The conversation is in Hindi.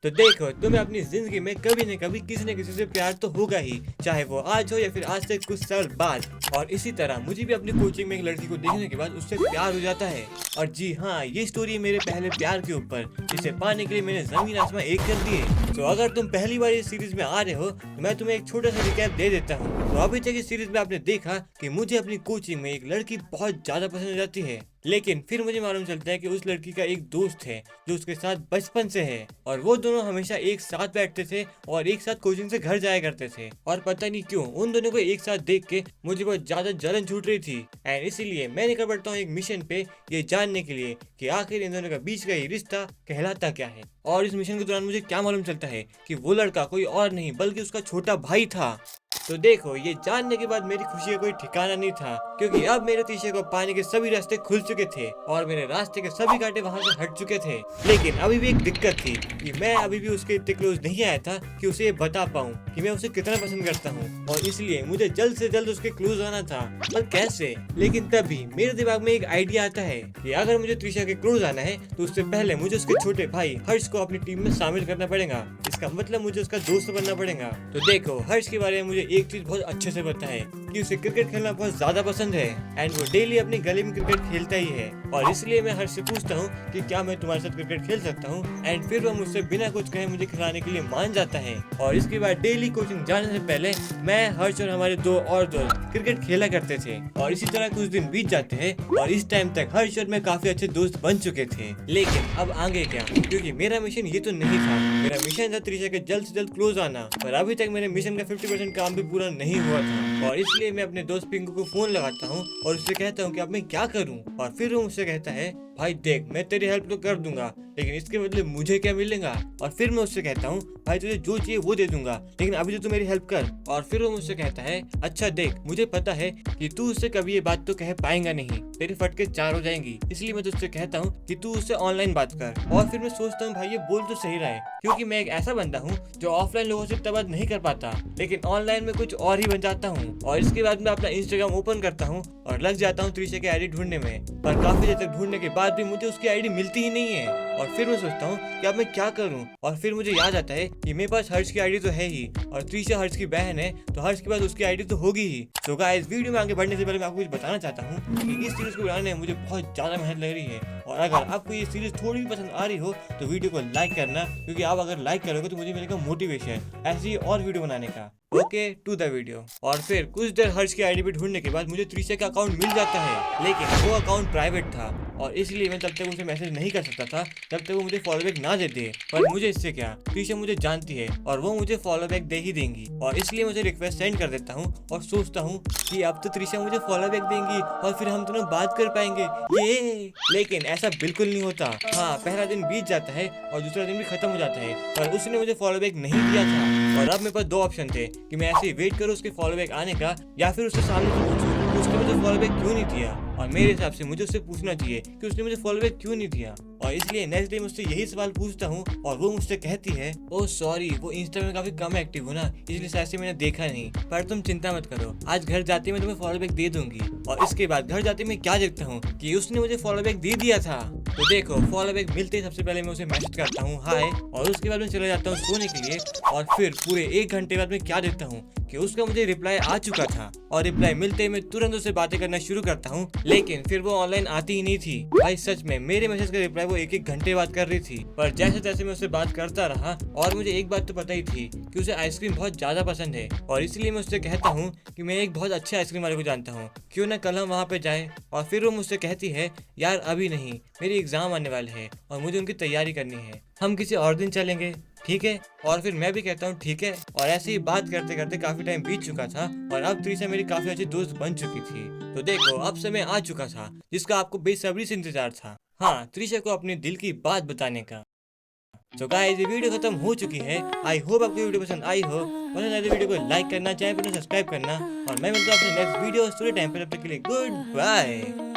तो देखो, तुम्हें अपनी जिंदगी में कभी न कभी किसी न किसी से प्यार तो होगा ही, चाहे वो आज हो या फिर आज से कुछ साल बाद। और इसी तरह मुझे भी अपनी कोचिंग में एक लड़की को देखने के बाद उससे प्यार हो जाता है। और जी हाँ, ये स्टोरी है मेरे पहले प्यार के ऊपर, जिसे पाने के लिए मैंने जमीन आसमान एक कर दिए। तो अगर तुम पहली बार इस सीरीज में आ रहे हो तो मैं तुम्हें एक छोटा सा रिकैप दे देता हूँ। तो अभी तक इस सीरीज में आपने देखा कि मुझे अपनी कोचिंग में एक लड़की बहुत ज्यादा पसंद आ जाती है, लेकिन फिर मुझे मालूम चलता है कि उस लड़की का एक दोस्त है जो उसके साथ बचपन से है, और वो दोनों हमेशा एक साथ बैठते थे और एक साथ कोचिंग से घर जाया करते थे। और पता नहीं क्यों उन दोनों को एक साथ देख के मुझे बहुत ज्यादा जलन छूट रही थी, एंड इसीलिए मैं निकल पड़ता हूँ एक मिशन पे ये जानने के लिए कि आखिर इन दोनों का बीच का ये रिश्ता कहलाता क्या है। और इस मिशन के दौरान मुझे क्या मालूम चलता है कि वो लड़का कोई और नहीं बल्कि उसका छोटा भाई था। तो देखो, ये जानने के बाद मेरी खुशी का कोई ठिकाना नहीं था, क्योंकि अब मेरे तीसरे को पाने के सभी रास्ते खुल चुके थे और मेरे रास्ते के सभी कांटे वहां से हट चुके थे। लेकिन अभी भी एक दिक्कत थी कि मैं अभी भी उसके इतने क्लोज नहीं आया था कि उसे ये बता पाऊँ कि मैं उसे कितना पसंद करता हूँ, और इसलिए मुझे जल्द से जल्द उसके क्लोज आना था। पर कैसे? लेकिन तभी मेरे दिमाग में एक आइडिया आता है कि अगर मुझे त्रिशा के क्लोज आना है तो उससे पहले मुझे उसके छोटे भाई हर्ष को अपनी टीम में शामिल करना पड़ेगा। इसका मतलब मुझे उसका दोस्त बनना पड़ेगा। तो देखो, हर्ष के बारे में मुझे एक चीज बहुत अच्छे से पता है कि उसे क्रिकेट खेलना बहुत ज्यादा पसंद है, एंड वो डेली अपनी गली में क्रिकेट खेलता ही है। और इसलिए मैं हर्ष से पूछता हूँ कि क्या मैं तुम्हारे साथ क्रिकेट खेल सकता हूँ, एंड फिर वो मुझसे बिना कुछ कहे मुझे खिलाने के लिए मान जाता है। और इसके बाद डेली कोचिंग जाने से पहले मैं, हर्ष और हमारे दो और दोस्त क्रिकेट खेला करते थे। और इसी तरह कुछ दिन बीत जाते हैं और इस टाइम तक हर्ष और मैं काफी अच्छे दोस्त बन चुके थे। लेकिन अब आगे क्या, क्योंकि मेरा मिशन ये तो नहीं था। मेरा मिशन था त्रिशा के जल्द से जल्द क्लोज आना, पर अभी तक मेरे मिशन का 50% काम भी पूरा नहीं हुआ था। और इसलिए मैं अपने दोस्त पिंकू को फोन लगाता हूँ और उससे कहता हूँ कि अब मैं क्या करूँ। और फिर वो मुझसे कहता है, भाई देख, मैं तेरी हेल्प तो कर दूंगा, लेकिन इसके बदले मुझे क्या मिलेगा। और फिर मैं उससे कहता हूँ, भाई तुझे जो चाहिए वो दे दूंगा, लेकिन अभी तो तू मेरी हेल्प कर। और फिर वो मुझसे कहता है, अच्छा देख, मुझे पता है कि तू उससे कभी ये बात तो कह पाएगा नहीं, तेरी फटके चार हो जाएंगी, इसलिए मैं तुझसे कहता हूँ कि तू उससे ऑनलाइन बात कर। और फिर मैं सोचता हूँ, भाई ये बोल तो सही रहा है, क्योंकि मैं एक ऐसा बंदा हूँ जो ऑफलाइन लोगों से इतना बात नहीं कर पाता, लेकिन ऑनलाइन में कुछ और ही बन जाता हूँ। और इसके बाद मैं अपना इंस्टाग्राम ओपन करता हूँ और लग जाता हूँ त्रिशा की आईडी ढूंढने में, पर काफी देर तक ढूंढने के बाद भी मुझे उसकी आईडी मिलती ही नहीं है। और फिर मैं सोचता हूँ कि अब मैं क्या करूँ। और फिर मुझे याद आता है कि मेरे पास हर्ष की आईडी तो है ही, और त्रिशा हर्ष की बहन है, तो हर्ष के पास उसकी आईडी तो होगी ही। तो गाइस, वीडियो में आगे बढ़ने से पहले मैं आपको कुछ बताना चाहता हूँ कि इस सीरीज को बनाने में मुझे बहुत ज्यादा मेहनत लग रही है। और अगर आपको ये सीरीज थोड़ी भी पसंद आ रही हो तो वीडियो को लाइक करना, क्योंकि आप अगर लाइक करोगे तो मुझे मिलेगा मोटिवेशन ऐसी और वीडियो बनाने का। Okay, to the video. और फिर कुछ देर हर्ष की आईडी पे ढूंढने के बाद मुझे त्रिशा का अकाउंट मिल जाता है, लेकिन वो अकाउंट प्राइवेट था और इसलिए मैं तब तक उसे मैसेज नहीं कर सकता था जब तक वो मुझे फॉलो बैक ना दे दे। पर मुझे इससे क्या, त्रिशा मुझे जानती है और वो मुझे फॉलो बैक दे ही देंगी, और इसलिए मुझे रिक्वेस्ट सेंड कर देता हूँ और सोचता हूँ कि अब तो त्रिशा मुझे फॉलो बैक देंगी और फिर हम दोनों बात कर पाएंगे ये। लेकिन ऐसा बिल्कुल नहीं होता। हाँ, पहला दिन बीत जाता है और दूसरा दिन भी खत्म हो जाता है, पर उसने मुझे फॉलो बैक नहीं दिया था। और अब मेरे पास दो ऑप्शन थे कि मैं ऐसे ही वेट करूँ उसके फॉलो बैक आने का, या फिर उससे सामने से पूछूं उसने मुझे फॉलो बैक क्यों नहीं दिया। और मेरे हिसाब से मुझे उससे पूछना चाहिए कि उसने मुझे फॉलो बैक क्यों नहीं दिया। और इसलिए नेक्स्ट डे मुझसे यही सवाल पूछता हूँ और वो मुझसे कहती है, ओह सॉरी, वो इंस्टा में काफी कम एक्टिव हो ना, इसलिए शायद से मैंने देखा नहीं, पर तुम चिंता मत करो, आज घर जाते मैं तुम्हें फॉलो बैक दे दूंगी। और इसके बाद घर जाते मैं क्या देखता हूँ कि उसने मुझे फॉलो बैक दे दिया था। तो देखो, फॉलो बैक मिलते ही सबसे पहले मैं उसे मैसेज करता हूँ हाय, और उसके बाद मैं चला जाता हूँ सोने के लिए। और फिर पूरे 1 घंटे बाद मैं क्या देखता हूँ कि उसका मुझे रिप्लाई आ चुका था, और रिप्लाई मिलते ही मैं तुरंत उससे बातें करना शुरू करता हूँ, लेकिन फिर वो ऑनलाइन आती ही नहीं थी। भाई सच में मेरे मैसेज का रिप्लाई वो 1-1 घंटे बाद कर रही थी। पर जैसे तैसे मैं उससे बात करता रहा, और मुझे एक बात तो पता ही थी कि उसे आइसक्रीम बहुत ज्यादा पसंद है, और इसलिए मैं उससे कहता हूँ कि मैं एक बहुत अच्छे आइसक्रीम वाले को जानता हूँ, क्यों ना कल हम वहाँ पे जाए। और फिर वो मुझसे कहती है, यार अभी नहीं, मेरी एग्जाम आने वाले हैं और मुझे उनकी तैयारी करनी है, हम किसी और दिन चलेंगे, ठीक है। और फिर मैं भी कहता हूँ ठीक है। और ऐसे ही बात करते करते काफी टाइम बीत चुका था और अब त्रिशा मेरी काफी अच्छी दोस्त बन चुकी थी। तो देखो, अब समय आ चुका था जिसका आपको बेसब्री से इंतजार था, हाँ, त्रिशा को अपने दिल की बात बताने का। तो गाइस, ये वीडियो खत्म हो चुकी है। आई होप आपको वीडियो पसंद आई हो। पसंद आए तो वीडियो को लाइक करना, चैनल पर सब्सक्राइब करना, और मैं मिलता हूँ अपने नेक्स्ट वीडियो स्टोरी टाइम पर। तब तक के लिए गुड बाय।